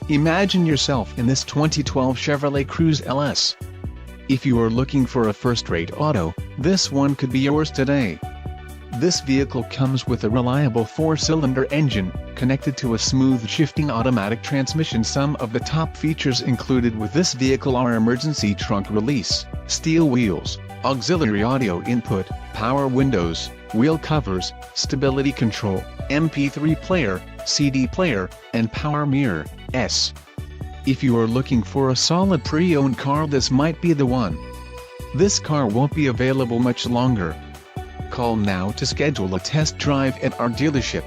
Imagine yourself in this 2012 Chevrolet Cruze LS. If you are looking for a first-rate auto, this one could be yours today. This vehicle comes with a reliable 4-cylinder engine, connected to a smooth shifting automatic transmission. Some of the top features included with this vehicle are emergency trunk release, steel wheels, auxiliary audio input, power windows, wheel covers, stability control, MP3 player, CD player, and power mirrors. If you are looking for a solid pre-owned car, this might be the one. This car won't be available much longer. Call now to schedule a test drive at our dealership.